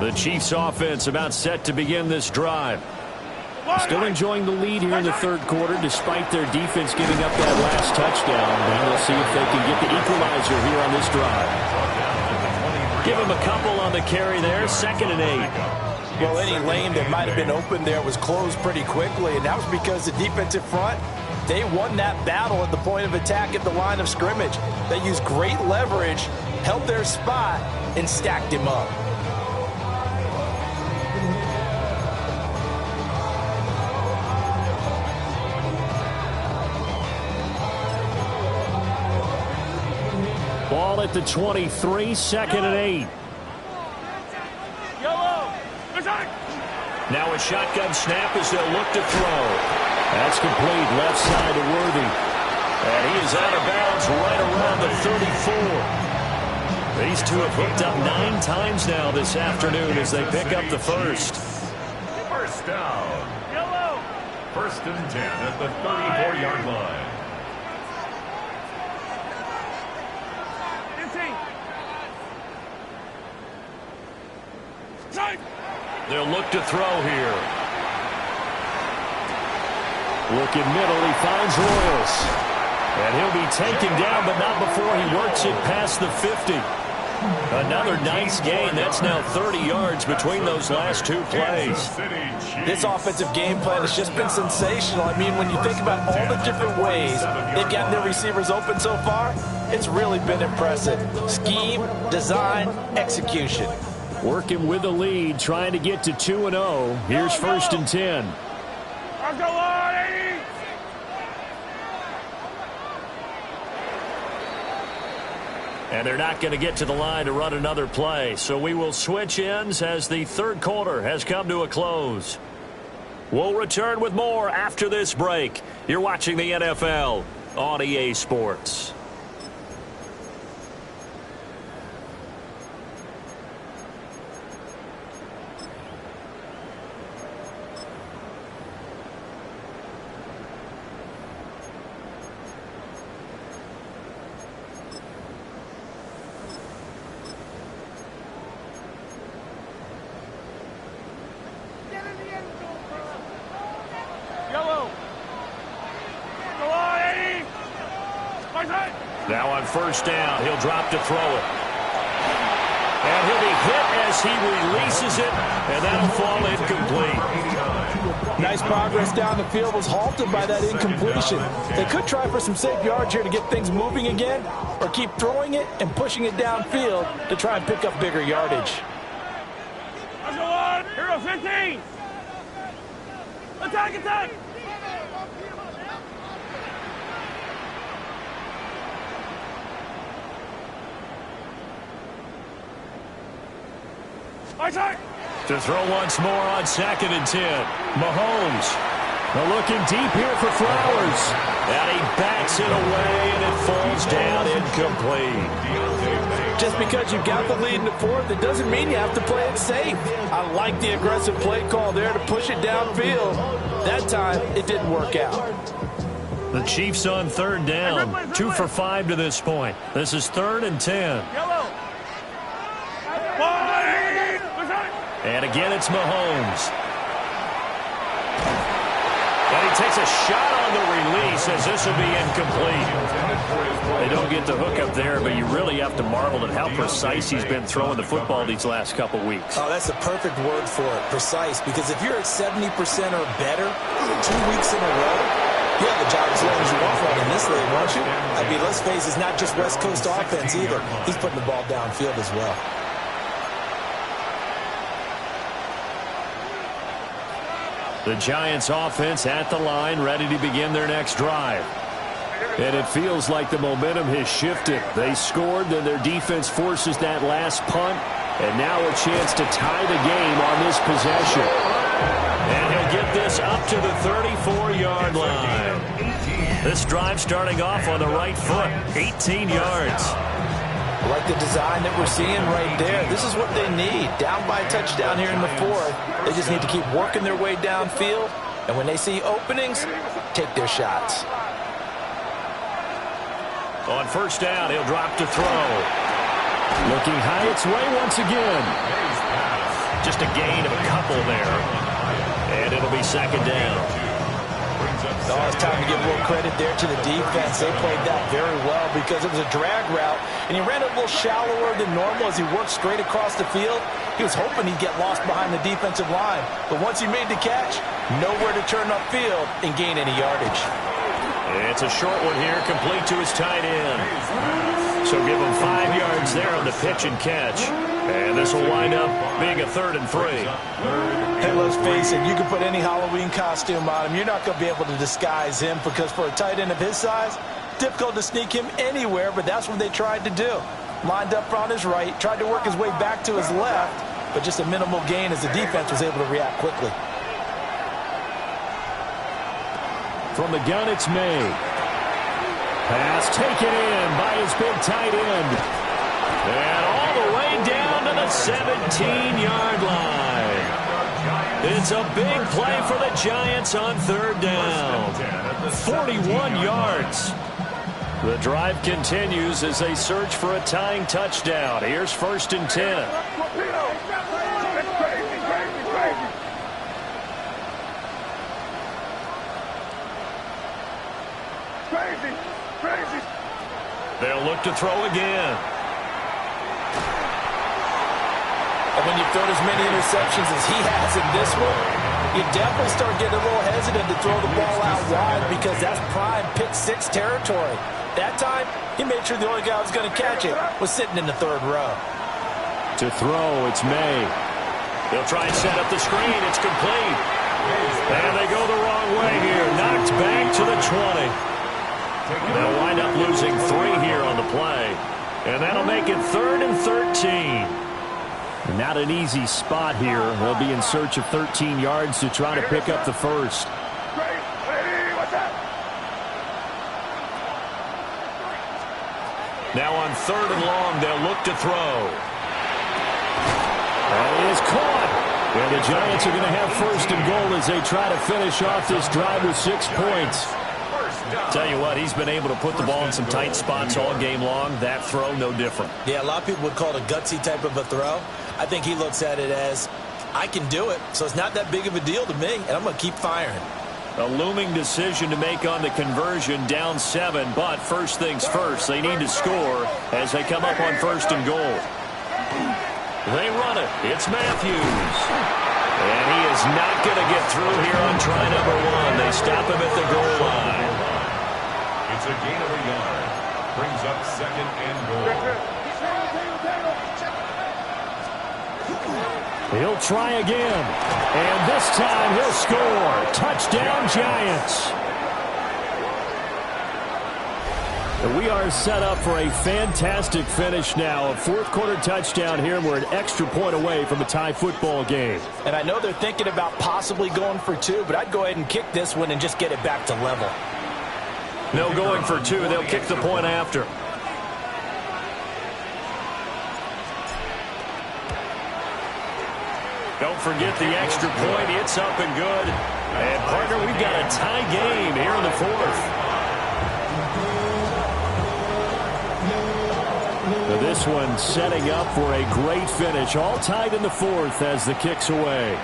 The Chiefs offense about set to begin this drive. Still enjoying the lead here in the third quarter despite their defense giving up that last touchdown. And we'll see if they can get the equalizer here on this drive. Give him a couple on the carry there. 2nd and 8. Well, any lane that might have been open there was closed pretty quickly, and that was because the defensive front, they won that battle at the point of attack at the line of scrimmage. They used great leverage, held their spot, and stacked him up. Ball at the 23, 2nd and 8. Now a shotgun snap as they'll look to throw. That's complete, left side to Worthy. And he is out of bounds right around the 34. These two have hooked up 9 times now this afternoon as they pick up the first. First down. First and 10 at the 34-yard line. They'll look to throw here. Looking middle, he finds Royals. And he'll be taken down, but not before he works it past the 50. Another nice gain. That's now 30 yards between those last 2 plays. This offensive game plan has just been sensational. I mean, when you think about all the different ways they've gotten their receivers open so far, it's really been impressive. Scheme, design, execution. Working with the lead, trying to get to 2-0. Here's first and 10. Let's go on, 80. And they're not going to get to the line to run another play. So we will switch ends as the third quarter has come to a close. We'll return with more after this break. You're watching the NFL on EA Sports. Now on first down, he'll drop to throw it. And he'll be hit as he releases it, and that'll fall incomplete. Nice progress down the field, was halted by that incompletion. They could try for some safe yards here to get things moving again, or keep throwing it and pushing it downfield to try and pick up bigger yardage. Let's go on. Hero 15. Attack, attack. To throw once more on second and 10. Mahomes. Looking deep here for Flowers. And he backs it away, and it falls down incomplete. Just because you've got the lead in the fourth, it doesn't mean you have to play it safe. I like the aggressive play call there to push it downfield. That time, it didn't work out. The Chiefs on third down. 2 for 5 to this point. This is 3rd and 10. And again, it's Mahomes. And he takes a shot on the release as this will be incomplete. They don't get the hook up there, but you really have to marvel at how precise he's been throwing the football these last couple weeks. Oh, that's a perfect word for it, precise, because if you're at 70% or better 2 weeks in a row, you have the job as long as you want one in this league, won't you? I mean, let's face it, it's not just West Coast offense either. He's putting the ball downfield as well. The Giants offense at the line, ready to begin their next drive. And it feels like the momentum has shifted. They scored, then their defense forces that last punt, and now a chance to tie the game on this possession. And he'll get this up to the 34-yard line. This drive starting off on the right foot, 18 yards. I like the design that we're seeing right there. This is what they need. Down by a touchdown here in the fourth. They just need to keep working their way downfield. And when they see openings, take their shots. On first down, he'll drop to throw. Looking high its way once again. Just a gain of a couple there. And it'll be second down. Oh, it's time to give a little credit there to the defense. They played that very well because it was a drag route, and he ran it a little shallower than normal as he worked straight across the field. He was hoping he'd get lost behind the defensive line, but once he made the catch, nowhere to turn upfield and gain any yardage. It's a short one here, complete to his tight end. So give him 5 yards there on the pitch and catch. And this will wind up being a 3rd and 3. Hey, let's face it, you can put any Halloween costume on him. You're not going to be able to disguise him because for a tight end of his size, difficult to sneak him anywhere, but that's what they tried to do. Lined up on his right, tried to work his way back to his left, but just a minimal gain as the defense was able to react quickly. From the gun, it's May. Pass taken in by his big tight end. And all the way down to the 17-yard line. It's a big play for the Giants on third down. 41 yards. The drive continues as they search for a tying touchdown. Here's 1st and 10. They'll look to throw again. And when you've thrown as many interceptions as he has in this one, you definitely start getting a little hesitant to throw the ball out wide because that's prime pick six territory. That time, he made sure the only guy who was going to catch it was sitting in the third row. To throw, it's May. They'll try and set up the screen. It's complete. And they go the wrong way here. Knocked back to the 20. They'll wind up losing 3 here on the play. And that'll make it 3rd and 13. Not an easy spot here. They'll be in search of 13 yards to try to pick up the first. Now on 3rd and long, they'll look to throw. And it is caught. And the Giants are going to have 1st and goal as they try to finish off this drive with 6 points. Tell you what, he's been able to put the ball in some tight spots all game long. That throw, no different. Yeah, a lot of people would call it a gutsy type of a throw. I think he looks at it as, I can do it, so it's not that big of a deal to me, and I'm going to keep firing. A looming decision to make on the conversion, down 7, but first things first, they need to score as they come up on 1st and goal. They run it. It's Matthews. And he is not going to get through here on try number 1. They stop him at the goal line. It's a gain of a yard. Brings up 2nd and goal. He'll try again. And this time he'll score. Touchdown, Giants. And we are set up for a fantastic finish now. A 4th quarter touchdown here, and we're an extra point away from a tie football game. And I know they're thinking about possibly going for 2, but I'd go ahead and kick this one and just get it back to level. No going for 2. They'll kick the point after. Don't forget the extra point. It's up and good. And, partner, we've got a tie game here in the 4th. Now this one setting up for a great finish. All tied in the 4th as the kick's away.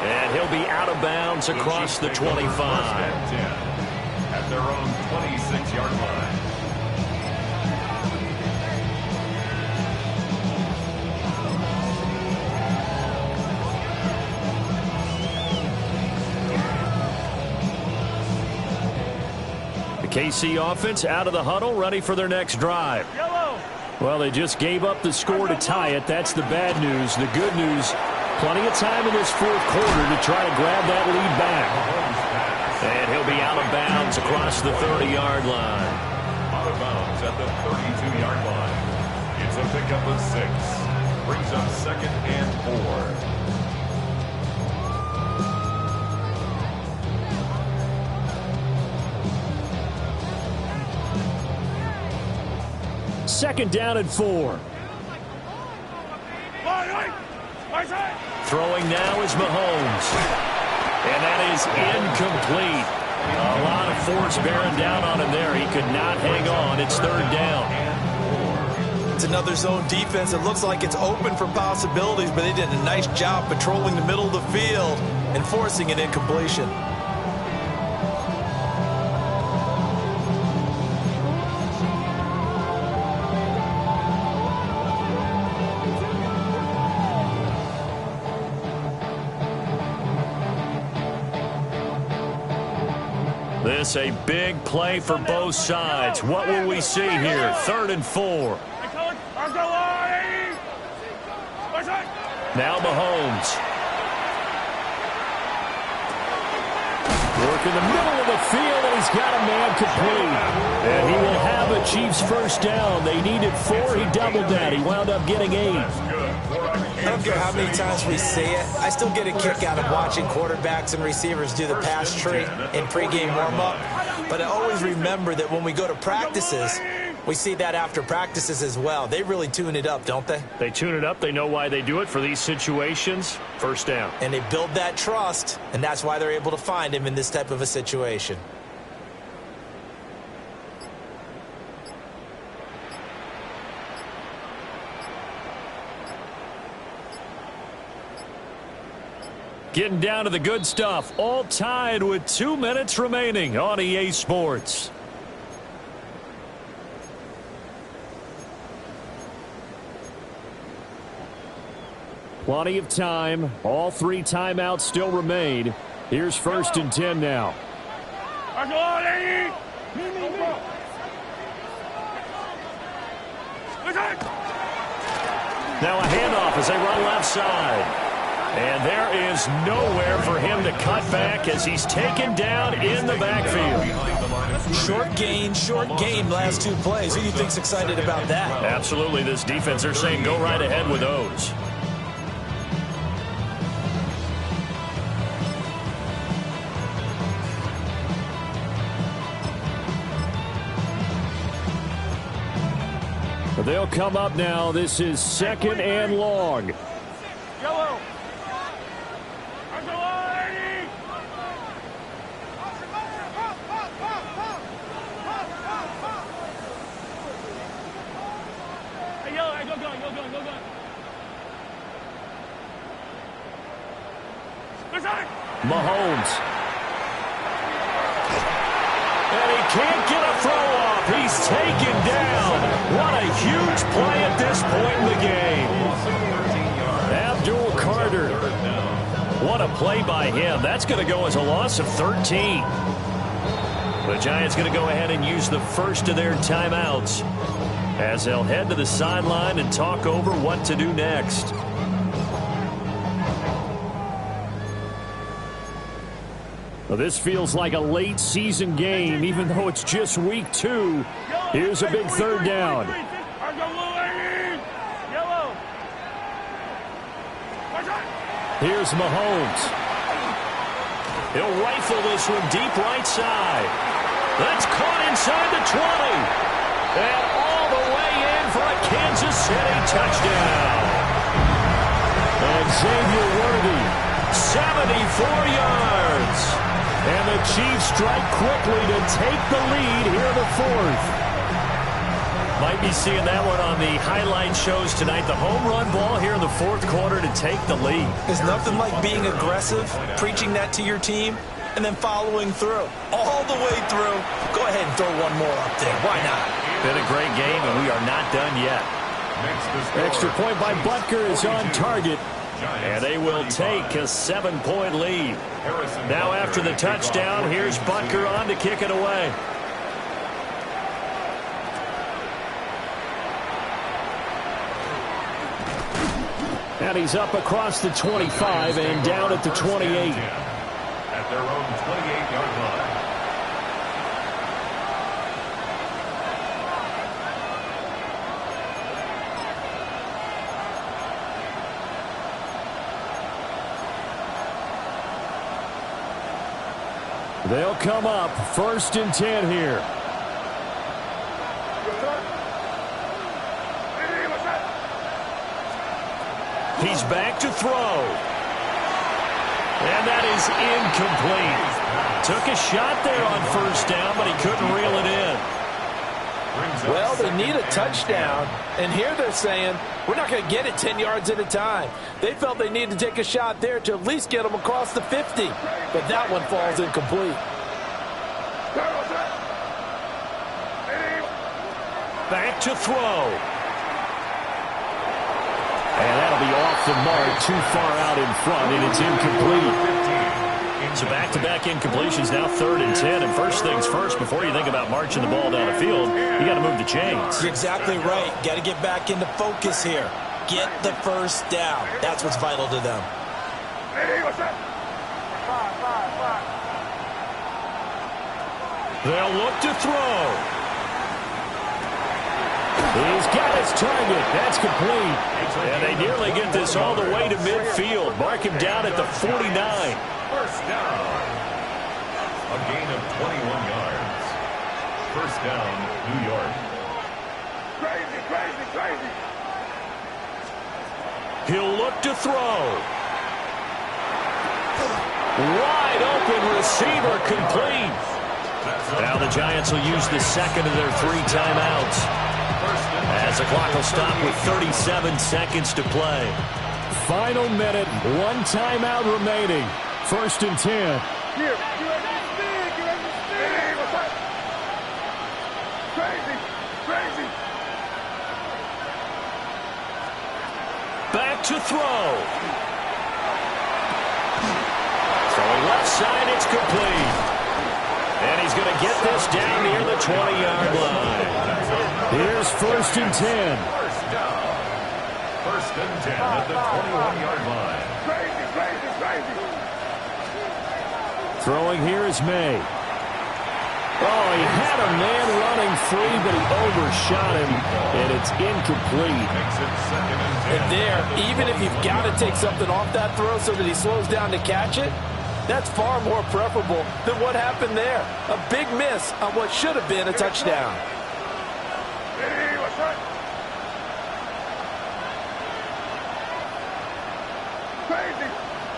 And he'll be out of bounds across the 25. At their own 26-yard line. KC offense out of the huddle, ready for their next drive. Well, they just gave up the score to tie it. That's the bad news. The good news, plenty of time in this 4th quarter to try to grab that lead back. And he'll be out of bounds across the 30-yard line. Out of bounds at the 32-yard line. It's a pickup of 6. Brings up 2nd and 4. Second down and 4. Throwing now is Mahomes. And that is incomplete. A lot of force bearing down on him there. He could not hang on. It's 3rd down. It's another zone defense. It looks like it's open for possibilities, but they did a nice job patrolling the middle of the field and forcing an incompletion. This a big play for both sides. What will we see here? 3rd and 4. Now Mahomes. Work in the middle of the field, and he's got a man complete. And he will have a Chiefs first down. They needed 4. He doubled that. He wound up getting 8. I don't care how many times we see it. I still get a kick out of watching quarterbacks and receivers do the pass tree in pregame warm-up. But I always remember that when we go to practices, we see that after practices as well. They really tune it up, don't they? They tune it up. They know why they do it for these situations. First down. And they build that trust, and that's why they're able to find him in this type of a situation. Getting down to the good stuff. All tied with 2 minutes remaining on EA Sports. Plenty of time. All 3 timeouts still remain. Here's 1st and 10 now. Now a handoff as they run left side. And there is nowhere for him to cut back as he's taken down in the backfield. Short gain last 2 plays. Who do you think's excited about that? Absolutely. This defense, they're saying go right ahead with those. But they'll come up now. This is 2nd and long. Yellow. Mahomes. And he can't get a throw off. He's taken down. What a huge play at this point in the game. Abdul Carter. What a play by him. That's going to go as a loss of 13. The Giants going to go ahead and use the first of their timeouts as they'll head to the sideline and talk over what to do next. Well, this feels like a late season game, even though it's just week 2. Here's a big 3rd down. Here's Mahomes. He'll rifle this one deep right side. That's caught inside the 20. And all the way in for a Kansas City touchdown. And Xavier Worthy, 74 yards. And the Chiefs strike quickly to take the lead here in the 4th. Might be seeing that one on the highlight shows tonight. The home run ball here in the 4th quarter to take the lead. There's nothing like being aggressive, preaching that to your team, and then following through. All the way through. Go ahead and throw one more up there. Why not? Been a great game, and we are not done yet. Extra point by Butker is on target. And they will take a 7-point lead. Now after the touchdown, here's Butker on to kick it away. And he's up across the 25 and down at the 28. At their own 28-yard line. They'll come up 1st and 10 here. He's back to throw. And that is incomplete. Took a shot there on 1st down, but he couldn't reel it in. Well, they need a touchdown, and here they're saying, we're not going to get it 10 yards at a time. They felt they needed to take a shot there to at least get them across the 50, but that one falls incomplete. Back to throw. And that'll be off the mark, too far out in front, and it's incomplete. So back-to-back incompletions, now 3rd and 10. And first things first, before you think about marching the ball down the field, you got to move the chains. You're exactly right. Got to get back into focus here. Get the 1st down. That's what's vital to them. They'll look to throw. He's got his target. That's complete. And they nearly get this all the way to midfield. Mark him down at the 49. First down. A gain of 21 yards. First down, New York. Crazy, crazy, crazy. He'll look to throw. Wide open receiver complete. Now the Giants will use the second of their 3 timeouts. As the clock will stop with 37 seconds to play. Final minute, 1 timeout remaining. First and 10. Here, you understand, you understand. What's up? Crazy, crazy. Back to throw. Throwing left side, it's complete. And he's going to get this down near the 20-yard line. Here's first and 10. First down. First and 10 at the 21-yard line. Crazy, crazy, crazy. Throwing here is May. Oh, he had a man running free, but he overshot him, and it's incomplete. Makes it second and 10. And there, even if you've got to take something off that throw so that he slows down to catch it, that's far more preferable than what happened there. A big miss on what should have been a touchdown. Hey, what's up? Crazy,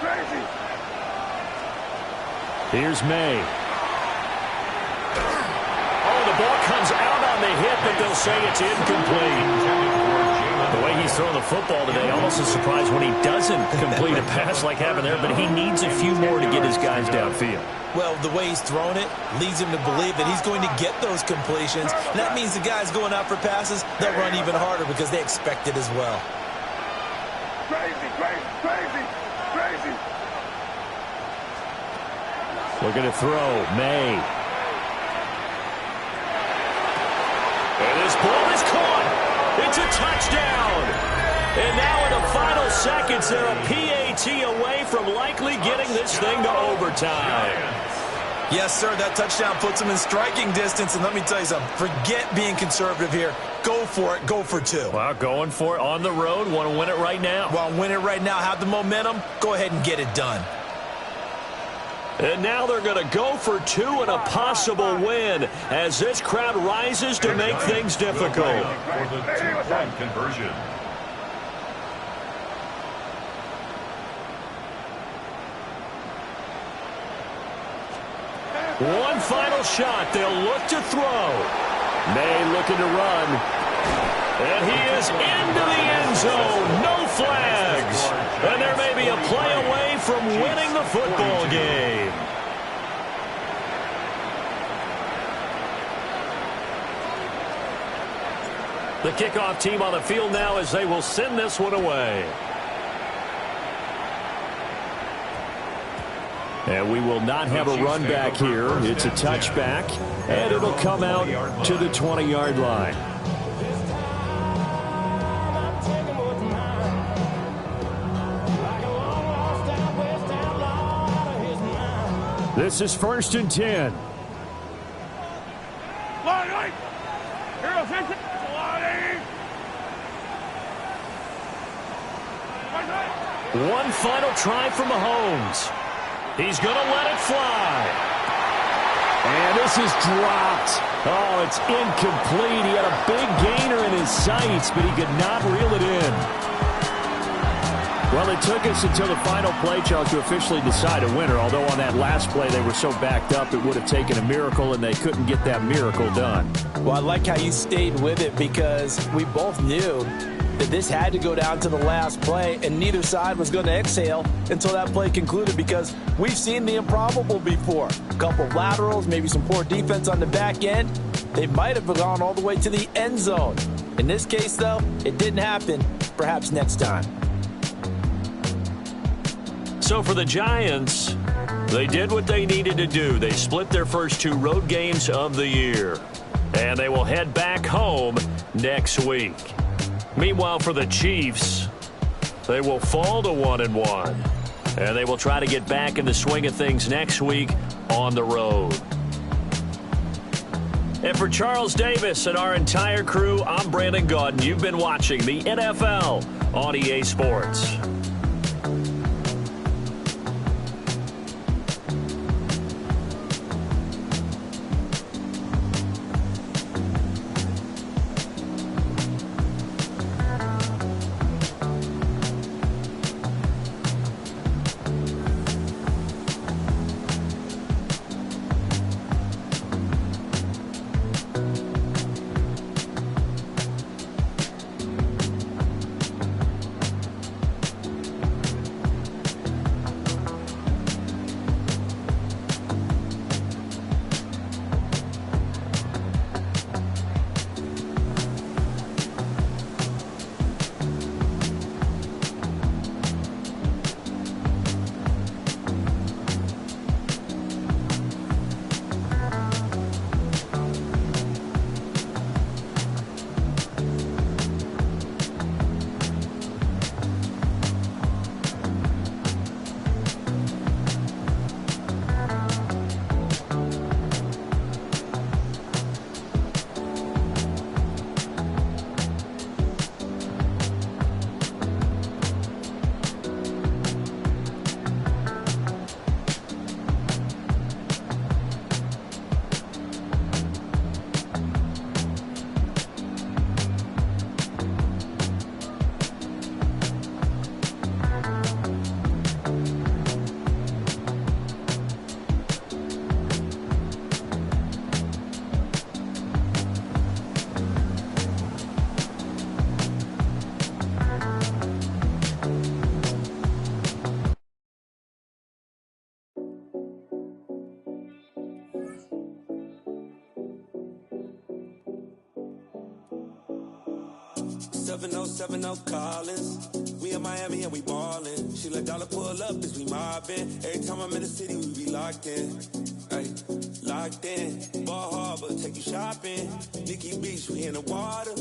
crazy. Here's May. Oh, the ball comes out on the hit, but they'll say it's incomplete. The way he's throwing the football today, almost a surprise when he doesn't complete a pass like happened there, but he needs a few more to get his guys downfield. Well, the way he's thrown it leads him to believe that he's going to get those completions. And that means the guys going out for passes, they'll run even harder because they expect it as well. Crazy, crazy, crazy, crazy. Looking to throw, May. And this ball is caught. It's a touchdown. And now in the final seconds, they're a PAT away from likely getting this thing to overtime. Yes, sir, that touchdown puts them in striking distance. And let me tell you something, forget being conservative here. Go for it. Go for 2. Well, going for it on the road. Want to win it right now. Well, win it right now. Have the momentum. Go ahead and get it done. And now they're going to go for 2 and a possible win as this crowd rises to make things difficult. For the 2-point conversion. One final shot. They'll look to throw. May looking to run. And he is into the end zone. No flags. And there may be a play away from winning the football game. The kickoff team on the field now as they will send this one away. And we will not have a run back here. It's a touchback, and it'll come out to the 20-yard line. This is first and 10. One final try from Mahomes. He's going to let it fly. And this is dropped. Oh, it's incomplete. He had a big gainer in his sights, but he could not reel it in. Well, it took us until the final play, Chuck, to officially decide a winner, although on that last play they were so backed up it would have taken a miracle, and they couldn't get that miracle done. Well, I like how you stayed with it because we both knew that this had to go down to the last play, and neither side was going to exhale until that play concluded because we've seen the improbable before. A couple laterals, maybe some poor defense on the back end. They might have gone all the way to the end zone. In this case, though, it didn't happen. Perhaps next time. So for the Giants, they did what they needed to do. They split their first 2 road games of the year, and they will head back home next week. Meanwhile, for the Chiefs, they will fall to 1-1, and they will try to get back in the swing of things next week on the road. And for Charles Davis and our entire crew, I'm Brandon Gaudin. You've been watching the NFL on EA Sports. Collins. We in Miami and we ballin'. She let dollar pull up, bitch, we mobbin'. Every time I'm in the city, we be locked in. Ay, locked in. Ball Harbor, take you shopping. Nikki Beach, we in the water.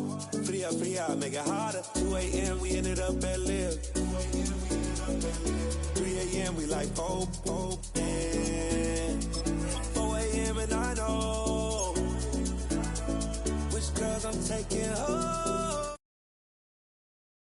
Free up, make it hotter. 2 a.m., we ended up at Live. 3 a.m., we like hope, and 4 a.m. and I know which girls I'm taking home.